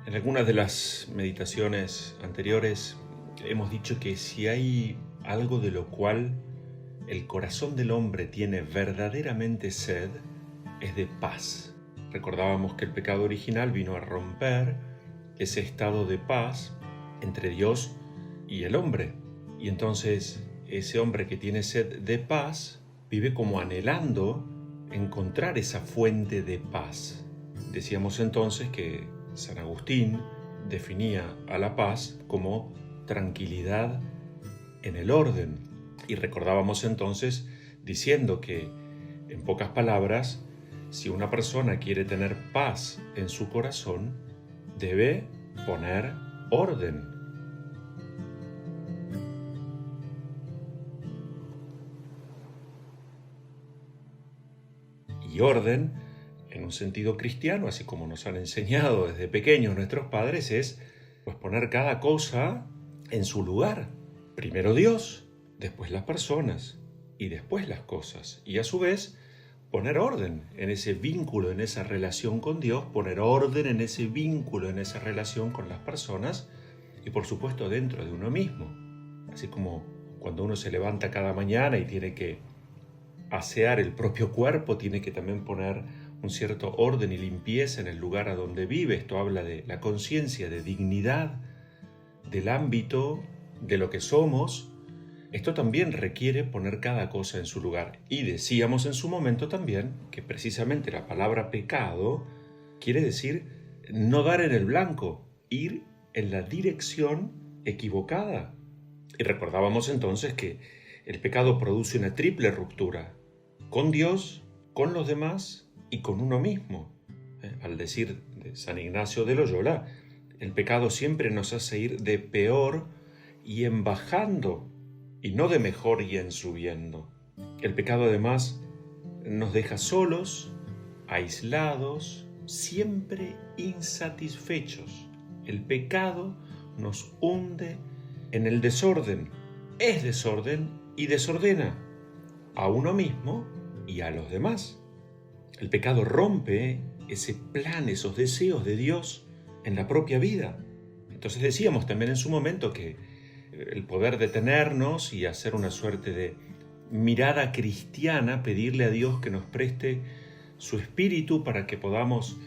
En algunas de las meditaciones anteriores hemos dicho que si hay algo de lo cual el corazón del hombre tiene verdaderamente sed, es de paz. Recordábamos que el pecado original vino a romper ese estado de paz entre Dios y el hombre. Y entonces ese hombre que tiene sed de paz vive como anhelando encontrar esa fuente de paz. Decíamos entonces que San Agustín definía a la paz como tranquilidad en el orden. Y recordábamos entonces diciendo que, en pocas palabras, si una persona quiere tener paz en su corazón, debe poner orden. Y orden, en un sentido cristiano, así como nos han enseñado desde pequeños nuestros padres, es pues poner cada cosa en su lugar. Primero Dios, después las personas y después las cosas. Y a su vez, poner orden en ese vínculo, en esa relación con Dios, poner orden en ese vínculo, en esa relación con las personas y por supuesto dentro de uno mismo. Así como cuando uno se levanta cada mañana y tiene que asear el propio cuerpo, tiene que también poner un cierto orden y limpieza en el lugar a donde vive. Esto habla de la conciencia, de dignidad, del ámbito, de lo que somos. Esto también requiere poner cada cosa en su lugar. Y decíamos en su momento también que precisamente la palabra pecado quiere decir no dar en el blanco, ir en la dirección equivocada. Y recordábamos entonces que el pecado produce una triple ruptura, con Dios, con los demás y con uno mismo. Al decir de San Ignacio de Loyola, el pecado siempre nos hace ir de peor y en bajando, y no de mejor y en subiendo. El pecado además nos deja solos, aislados, siempre insatisfechos. El pecado nos hunde en el desorden. Es desorden y desordena a uno mismo y a los demás. El pecado rompe ese plan, esos deseos de Dios en la propia vida. Entonces decíamos también en su momento que el poder detenernos y hacer una suerte de mirada cristiana, pedirle a Dios que nos preste su espíritu para que podamos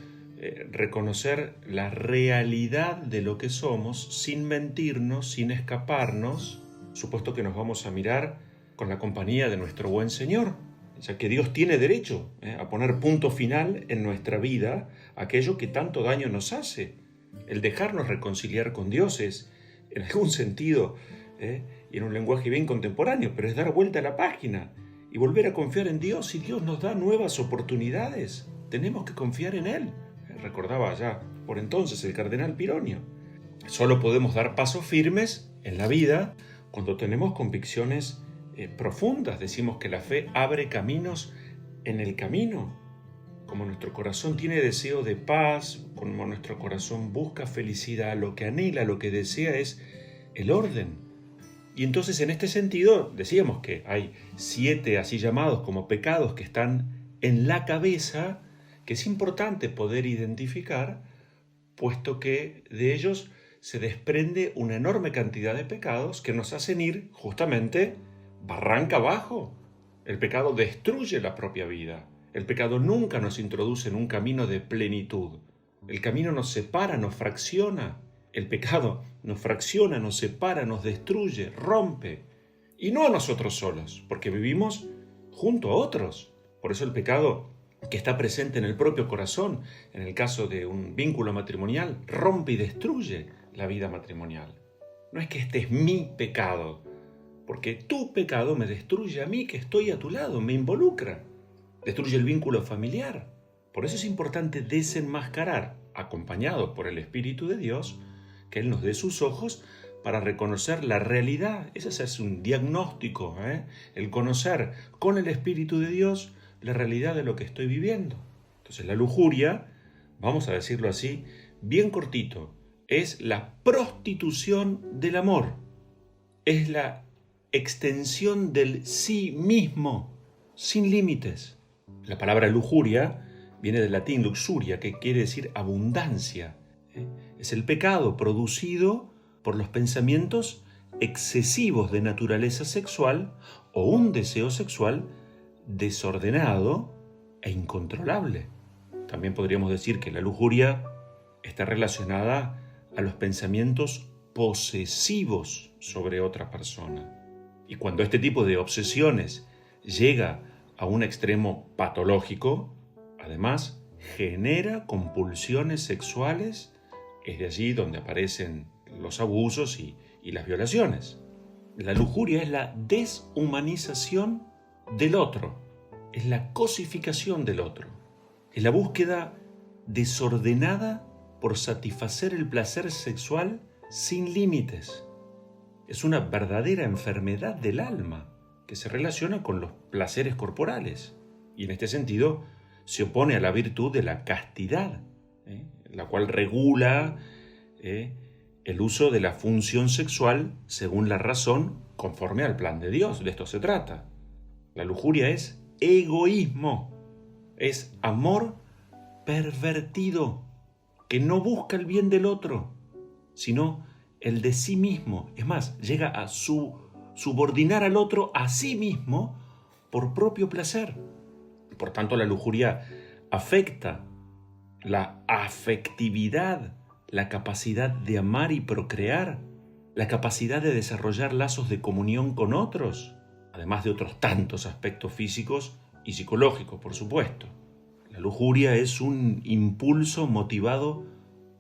reconocer la realidad de lo que somos sin mentirnos, sin escaparnos, supuesto que nos vamos a mirar con la compañía de nuestro buen Señor, ya que Dios tiene derecho a poner punto final en nuestra vida a aquello que tanto daño nos hace. El dejarnos reconciliar con Dios es, en algún sentido, y en un lenguaje bien contemporáneo, pero es dar vuelta a la página y volver a confiar en Dios. Y Dios nos da nuevas oportunidades, tenemos que confiar en Él. Recordaba ya por entonces el cardenal Pironio. Solo podemos dar pasos firmes en la vida cuando tenemos convicciones profundas. Decimos que la fe abre caminos en el camino. Como nuestro corazón tiene deseo de paz, como nuestro corazón busca felicidad, lo que anhela, lo que desea es el orden. Y entonces en este sentido decíamos que hay 7 así llamados como pecados que están en la cabeza, que es importante poder identificar, puesto que de ellos se desprende una enorme cantidad de pecados que nos hacen ir justamente barranca abajo. El pecado destruye la propia vida. El pecado nunca nos introduce en un camino de plenitud. El camino nos separa, nos fracciona. El pecado nos fracciona, nos separa, nos destruye, rompe. Y no a nosotros solos, porque vivimos junto a otros. Por eso el pecado que está presente en el propio corazón, en el caso de un vínculo matrimonial, rompe y destruye la vida matrimonial. No es que este es mi pecado, porque tu pecado me destruye a mí que estoy a tu lado, me involucra, destruye el vínculo familiar. Por eso es importante desenmascarar, acompañado por el Espíritu de Dios, que Él nos dé sus ojos para reconocer la realidad. Ese es un diagnóstico, el conocer con el Espíritu de Dios la realidad de lo que estoy viviendo. Entonces la lujuria, vamos a decirlo así, bien cortito, es la prostitución del amor. Es la extensión del sí mismo, sin límites. La palabra lujuria viene del latín luxuria, que quiere decir abundancia. Es el pecado producido por los pensamientos excesivos de naturaleza sexual o un deseo sexual desordenado e incontrolable. También podríamos decir que la lujuria está relacionada a los pensamientos posesivos sobre otra persona. Y cuando este tipo de obsesiones llega a un extremo patológico, además genera compulsiones sexuales. Es de allí donde aparecen los abusos y las violaciones. La lujuria es la deshumanización del otro, es la cosificación del otro, es la búsqueda desordenada por satisfacer el placer sexual sin límites. Es una verdadera enfermedad del alma que se relaciona con los placeres corporales y en este sentido se opone a la virtud de la castidad, la cual regula el uso de la función sexual según la razón, conforme al plan de Dios. De esto se trata. La lujuria es egoísmo, es amor pervertido, que no busca el bien del otro, sino el de sí mismo. Es más, llega a subordinar al otro a sí mismo por propio placer. Por tanto, la lujuria afecta la afectividad, la capacidad de amar y procrear, la capacidad de desarrollar lazos de comunión con otros, además de otros tantos aspectos físicos y psicológicos, por supuesto. La lujuria es un impulso motivado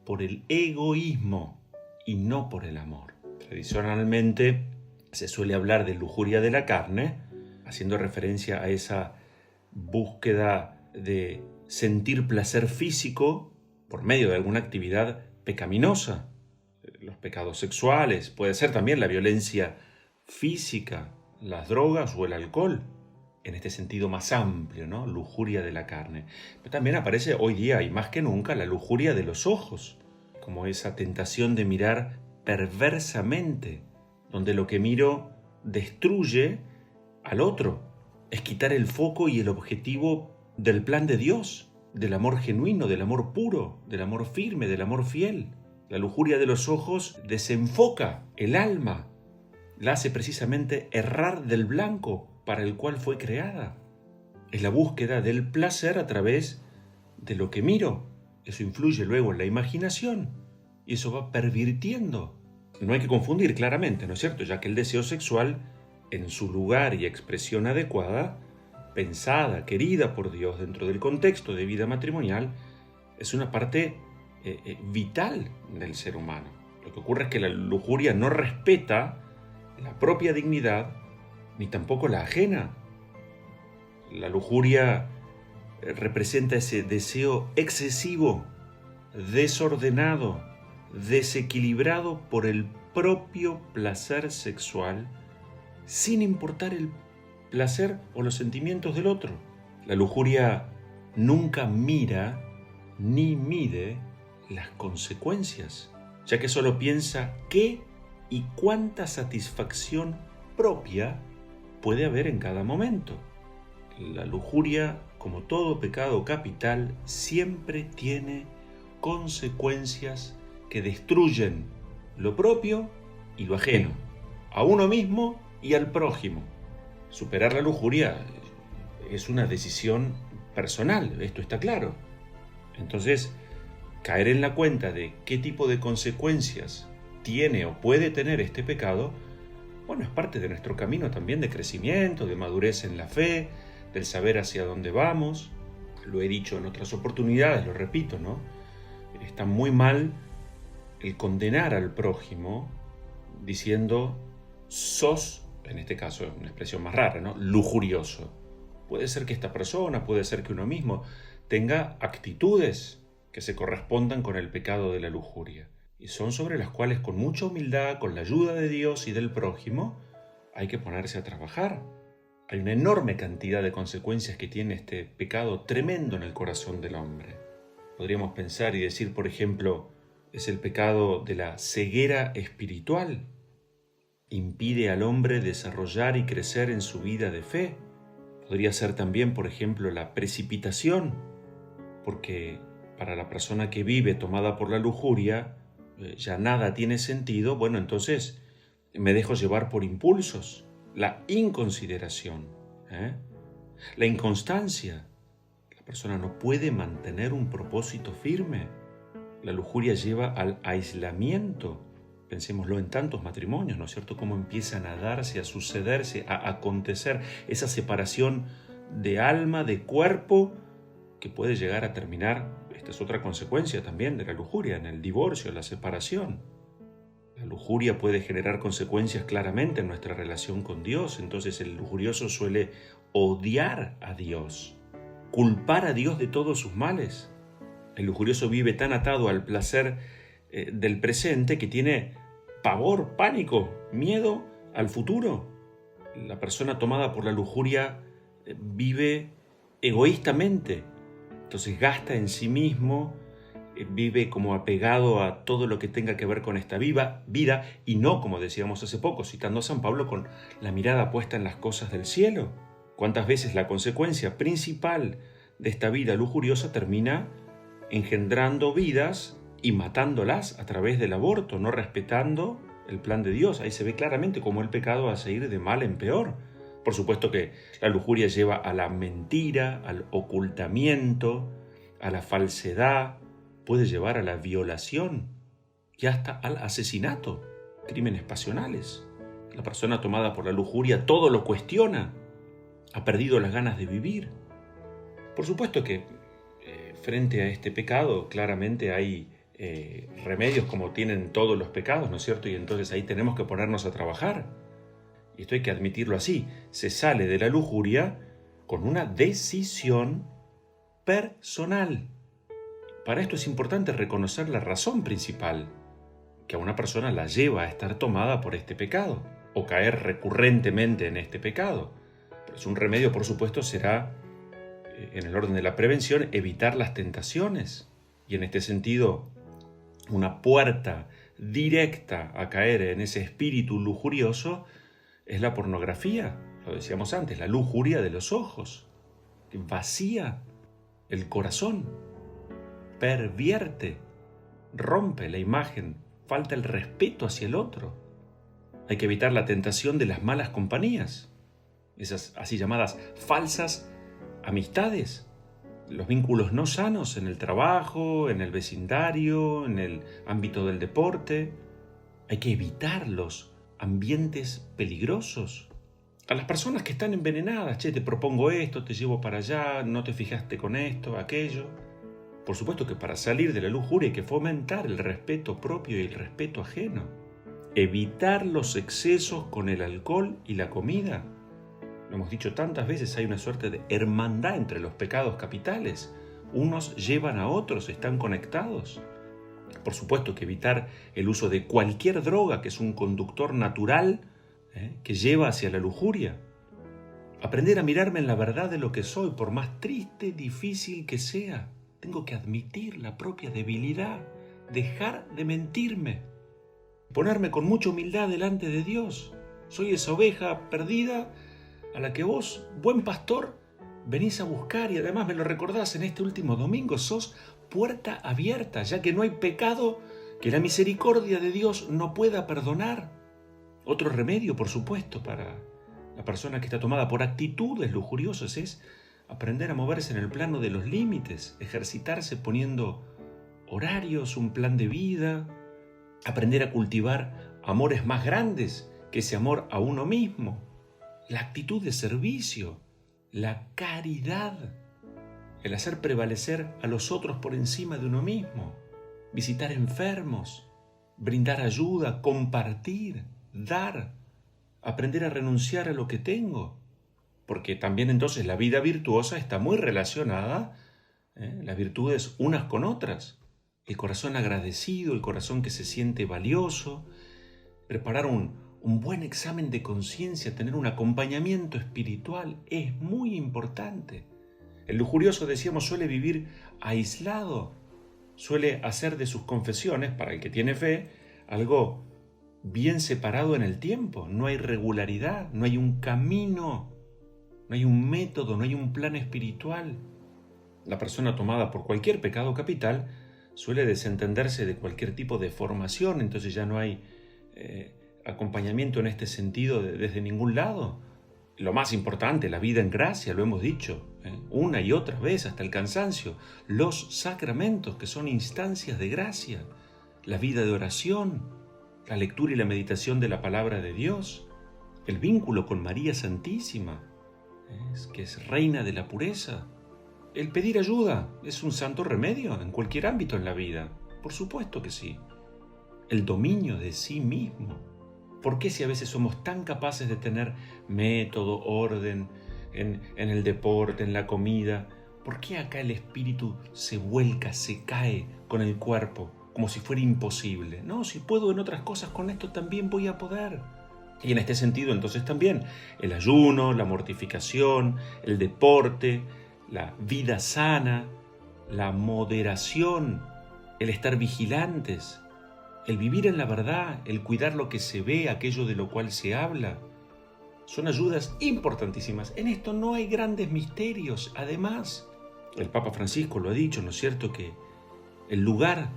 por el egoísmo y no por el amor. Tradicionalmente se suele hablar de lujuria de la carne, haciendo referencia a esa búsqueda de sentir placer físico por medio de alguna actividad pecaminosa. Los pecados sexuales, puede ser también la violencia física, las drogas o el alcohol, en este sentido más amplio, ¿no? Lujuria de la carne. Pero también aparece hoy día y más que nunca la lujuria de los ojos, como esa tentación de mirar perversamente, donde lo que miro destruye al otro. Es quitar el foco y el objetivo del plan de Dios, del amor genuino, del amor puro, del amor firme, del amor fiel. La lujuria de los ojos desenfoca el alma, la hace precisamente errar del blanco para el cual fue creada. Es la búsqueda del placer a través de lo que miro. Eso influye luego en la imaginación y eso va pervirtiendo. No hay que confundir claramente, ¿no es cierto? Ya que el deseo sexual, en su lugar y expresión adecuada, pensada, querida por Dios dentro del contexto de vida matrimonial, es una parte vital del ser humano. Lo que ocurre es que la lujuria no respeta la propia dignidad ni tampoco la ajena. La lujuria representa ese deseo excesivo, desordenado, desequilibrado por el propio placer sexual, sin importar el placer o los sentimientos del otro. La lujuria nunca mira ni mide las consecuencias, ya que solo piensa qué y cuánta satisfacción propia puede haber en cada momento. La lujuria, como todo pecado capital, siempre tiene consecuencias que destruyen lo propio y lo ajeno, a uno mismo y al prójimo. Superar la lujuria es una decisión personal, esto está claro. Entonces, caer en la cuenta de qué tipo de consecuencias tiene o puede tener este pecado, bueno, es parte de nuestro camino también de crecimiento, de madurez en la fe, del saber hacia dónde vamos. Lo he dicho en otras oportunidades, lo repito, ¿no? Está muy mal el condenar al prójimo diciendo sos, en este caso es una expresión más rara, ¿no? Lujurioso. Puede ser que esta persona, puede ser que uno mismo tenga actitudes que se correspondan con el pecado de la lujuria. Y son sobre las cuales con mucha humildad, con la ayuda de Dios y del prójimo, hay que ponerse a trabajar. Hay una enorme cantidad de consecuencias que tiene este pecado tremendo en el corazón del hombre. Podríamos pensar y decir, por ejemplo, es el pecado de la ceguera espiritual. Impide al hombre desarrollar y crecer en su vida de fe. Podría ser también, por ejemplo, la precipitación, porque para la persona que vive tomada por la lujuria, ya nada tiene sentido, bueno, entonces me dejo llevar por impulsos, la inconsideración, la inconstancia. La persona no puede mantener un propósito firme. La lujuria lleva al aislamiento. Pensémoslo en tantos matrimonios, ¿no es cierto? Cómo empiezan a darse, a sucederse, a acontecer esa separación de alma, de cuerpo, que puede llegar a terminar, esta es otra consecuencia también de la lujuria, en el divorcio, la separación. La lujuria puede generar consecuencias claramente en nuestra relación con Dios, entonces el lujurioso suele odiar a Dios, culpar a Dios de todos sus males. El lujurioso vive tan atado al placer del presente que tiene pavor, pánico, miedo al futuro. La persona tomada por la lujuria vive egoístamente, entonces gasta en sí mismo, vive como apegado a todo lo que tenga que ver con esta vida y no, como decíamos hace poco, citando a San Pablo, con la mirada puesta en las cosas del cielo. ¿Cuántas veces la consecuencia principal de esta vida lujuriosa termina engendrando vidas y matándolas a través del aborto, no respetando el plan de Dios? Ahí se ve claramente cómo el pecado hace ir de mal en peor. Por supuesto que la lujuria lleva a la mentira, al ocultamiento, a la falsedad, puede llevar a la violación y hasta al asesinato, crímenes pasionales. La persona tomada por la lujuria todo lo cuestiona, ha perdido las ganas de vivir. Por supuesto que frente a este pecado claramente hay remedios como tienen todos los pecados, ¿no es cierto? Y entonces ahí tenemos que ponernos a trabajar. Y esto hay que admitirlo así. Se sale de la lujuria con una decisión personal. Para esto es importante reconocer la razón principal que a una persona la lleva a estar tomada por este pecado o caer recurrentemente en este pecado. Pues un remedio, por supuesto, será, en el orden de la prevención, evitar las tentaciones. Y en este sentido, una puerta directa a caer en ese espíritu lujurioso es la pornografía. Lo decíamos antes, la lujuria de los ojos, que vacía el corazón, pervierte, rompe la imagen, falta el respeto hacia el otro. Hay que evitar la tentación de las malas compañías, esas así llamadas falsas amistades, los vínculos no sanos en el trabajo, en el vecindario, en el ámbito del deporte. Hay que evitar los ambientes peligrosos. A las personas que están envenenadas, te propongo esto, te llevo para allá, no te fijaste con esto, aquello. Por supuesto que para salir de la lujuria hay que fomentar el respeto propio y el respeto ajeno. Evitar los excesos con el alcohol y la comida. Lo hemos dicho tantas veces, hay una suerte de hermandad entre los pecados capitales. Unos llevan a otros, están conectados. Por supuesto que evitar el uso de cualquier droga que es un conductor natural que lleva hacia la lujuria. Aprender a mirarme en la verdad de lo que soy, por más triste, difícil que sea. Tengo que admitir la propia debilidad, dejar de mentirme, ponerme con mucha humildad delante de Dios. Soy esa oveja perdida a la que vos, buen pastor, venís a buscar y además me lo recordás en este último domingo. Sos puerta abierta, ya que no hay pecado que la misericordia de Dios no pueda perdonar. Otro remedio, por supuesto, para la persona que está tomada por actitudes lujuriosas es aprender a moverse en el plano de los límites, ejercitarse poniendo horarios, un plan de vida, aprender a cultivar amores más grandes que ese amor a uno mismo, la actitud de servicio, la caridad, el hacer prevalecer a los otros por encima de uno mismo, visitar enfermos, brindar ayuda, compartir, dar, aprender a renunciar a lo que tengo. Porque también entonces la vida virtuosa está muy relacionada, las virtudes unas con otras. El corazón agradecido, el corazón que se siente valioso, preparar un buen examen de conciencia, tener un acompañamiento espiritual es muy importante. El lujurioso, decíamos, suele vivir aislado, suele hacer de sus confesiones, para el que tiene fe, algo bien separado en el tiempo. No hay regularidad, no hay un camino, no hay un método, no hay un plan espiritual. La persona tomada por cualquier pecado capital suele desentenderse de cualquier tipo de formación, entonces ya no hay acompañamiento en este sentido desde ningún lado. Lo más importante, la vida en gracia, lo hemos dicho, una y otra vez hasta el cansancio. Los sacramentos, que son instancias de gracia, la vida de oración, la lectura y la meditación de la palabra de Dios, el vínculo con María Santísima, que es reina de la pureza. El pedir ayuda es un santo remedio en cualquier ámbito en la vida, por supuesto que sí. El dominio de sí mismo. ¿Por qué si a veces somos tan capaces de tener método, orden en el deporte, en la comida? ¿Por qué acá el espíritu se vuelca, se cae con el cuerpo, como si fuera imposible? No, si puedo en otras cosas, con esto también voy a poder. Y en este sentido, entonces también, el ayuno, la mortificación, el deporte, la vida sana, la moderación, el estar vigilantes, el vivir en la verdad, el cuidar lo que se ve, aquello de lo cual se habla, son ayudas importantísimas. En esto no hay grandes misterios. Además, el Papa Francisco lo ha dicho, ¿no es cierto?, que el lugar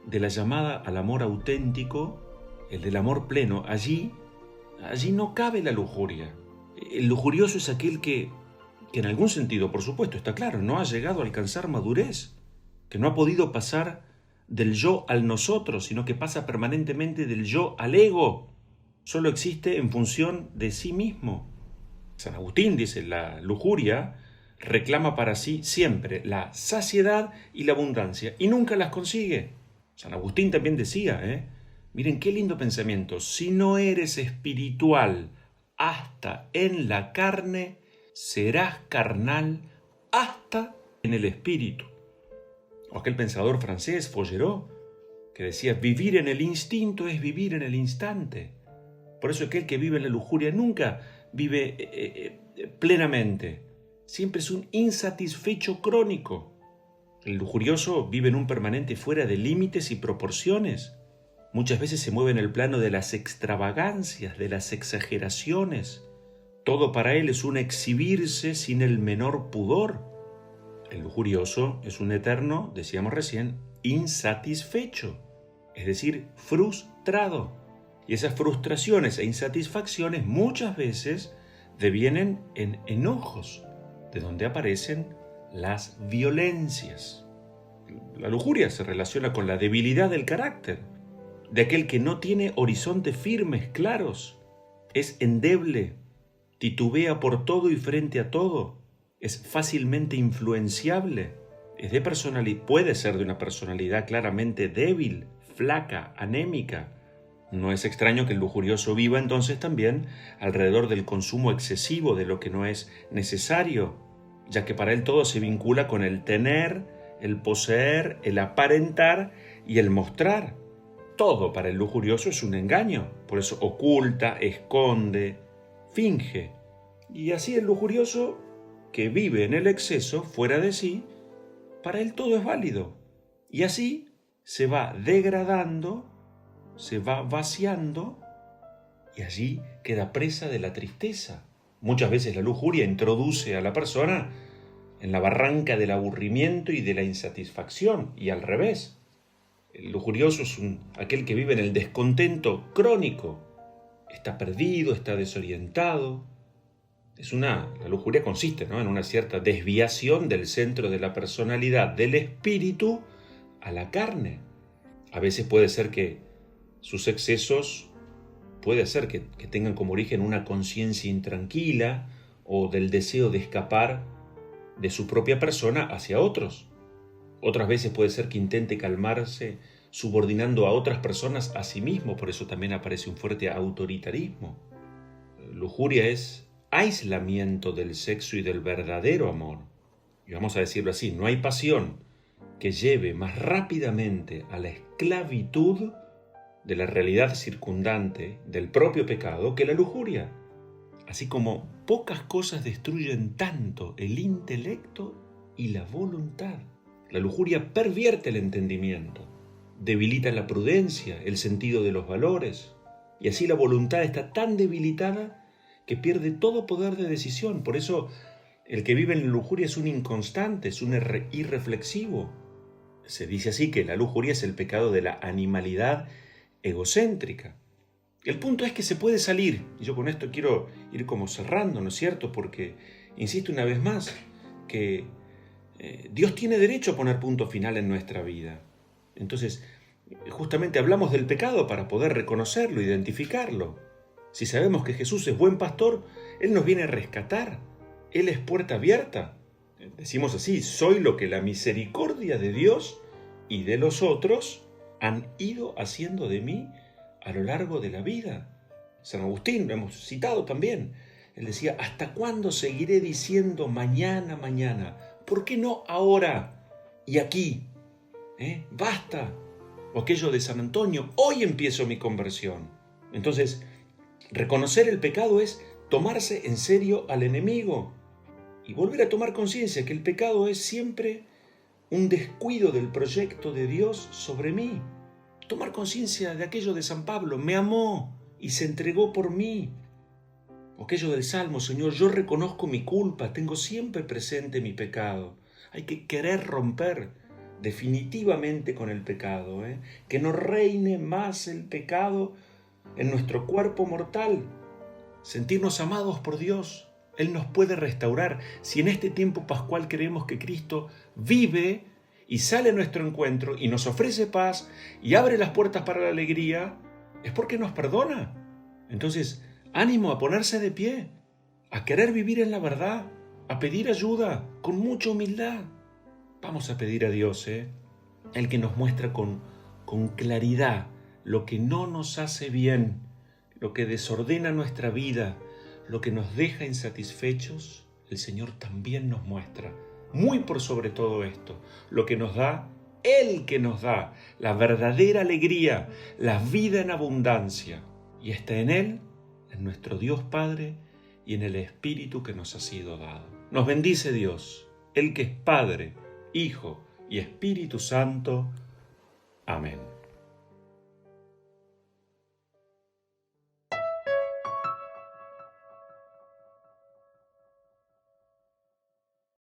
de la llamada al amor auténtico, el del amor pleno, allí no cabe la lujuria. El lujurioso es aquel que en algún sentido, por supuesto, está claro, no ha llegado a alcanzar madurez, que no ha podido pasar del yo al nosotros, sino que pasa permanentemente del yo al ego. Solo existe en función de sí mismo. San Agustín dice, la lujuria reclama para sí siempre la saciedad y la abundancia, y nunca las consigue. San Agustín también decía, miren qué lindo pensamiento, si no eres espiritual hasta en la carne, serás carnal hasta en el espíritu. O aquel pensador francés, Fougereau, que decía, vivir en el instinto es vivir en el instante. Por eso aquel que vive en la lujuria nunca vive plenamente. Siempre es un insatisfecho crónico. El lujurioso vive en un permanente fuera de límites y proporciones. Muchas veces se mueve en el plano de las extravagancias, de las exageraciones. Todo para él es un exhibirse sin el menor pudor. El lujurioso es un eterno, decíamos recién, insatisfecho, es decir, frustrado. Y esas frustraciones e insatisfacciones muchas veces devienen en enojos, de donde aparecen las violencias. La lujuria se relaciona con la debilidad del carácter, de aquel que no tiene horizontes firmes, claros, es endeble, titubea por todo y frente a todo, es fácilmente influenciable, puede ser de una personalidad claramente débil, flaca, anémica. No es extraño que el lujurioso viva entonces también alrededor del consumo excesivo de lo que no es necesario, ya que para él todo se vincula con el tener, el poseer, el aparentar y el mostrar. Todo para el lujurioso es un engaño, por eso oculta, esconde, finge. Y así el lujurioso, que vive en el exceso, fuera de sí, para él todo es válido. Y así se va degradando, se va vaciando y allí queda presa de la tristeza. Muchas veces la lujuria introduce a la persona en la barranca del aburrimiento y de la insatisfacción, y al revés. El lujurioso es aquel que vive en el descontento crónico. Está perdido, está desorientado. La lujuria consiste, en una cierta desviación del centro de la personalidad, del espíritu, a la carne. A veces puede ser que sus excesos, que tengan como origen una conciencia intranquila o del deseo de escapar de su propia persona hacia otros. Otras veces puede ser que intente calmarse subordinando a otras personas a sí mismo, por eso también aparece un fuerte autoritarismo. Lujuria es aislamiento del sexo y del verdadero amor. Y vamos a decirlo así, no hay pasión que lleve más rápidamente a la esclavitud de la realidad circundante del propio pecado que la lujuria. Así como pocas cosas destruyen tanto el intelecto y la voluntad. La lujuria pervierte el entendimiento, debilita la prudencia, el sentido de los valores, y así la voluntad está tan debilitada que pierde todo poder de decisión. Por eso El que vive en la lujuria es un inconstante, es un irreflexivo. Se dice así que la lujuria es el pecado de la animalidad egocéntrica. El punto es que se puede salir, y yo con esto quiero ir como cerrando, ¿no es cierto? Porque, insisto una vez más, que Dios tiene derecho a poner punto final en nuestra vida. Entonces, justamente hablamos del pecado para poder reconocerlo, identificarlo. Si sabemos que Jesús es buen pastor, Él nos viene a rescatar. Él es puerta abierta. Decimos así, soy lo que la misericordia de Dios y de los otros han ido haciendo de mí a lo largo de la vida. San Agustín, lo hemos citado también. Él decía, ¿hasta cuándo seguiré diciendo mañana, mañana? ¿Por qué no ahora y aquí? Basta. O aquello de San Antonio, hoy empiezo mi conversión. Entonces, reconocer el pecado es tomarse en serio al enemigo y volver a tomar conciencia que el pecado es siempre un descuido del proyecto de Dios sobre mí. Tomar conciencia de aquello de San Pablo, me amó y se entregó por mí. O aquello del Salmo, Señor, yo reconozco mi culpa, tengo siempre presente mi pecado. Hay que querer romper definitivamente con el pecado, que no reine más el pecado en nuestro cuerpo mortal. Sentirnos amados por Dios. Él nos puede restaurar. Si en este tiempo pascual creemos que Cristo vive y sale a nuestro encuentro y nos ofrece paz y abre las puertas para la alegría, es porque nos perdona. Entonces, ánimo a ponerse de pie, a querer vivir en la verdad, a pedir ayuda con mucha humildad. Vamos a pedir a Dios, el que nos muestra con claridad lo que no nos hace bien, lo que desordena nuestra vida, lo que nos deja insatisfechos, el Señor también nos muestra, muy por sobre todo esto, lo que nos da, el que nos da la verdadera alegría, la vida en abundancia. Y está en Él, en nuestro Dios Padre y en el Espíritu que nos ha sido dado. Nos bendice Dios, el que es Padre, Hijo y Espíritu Santo. Amén.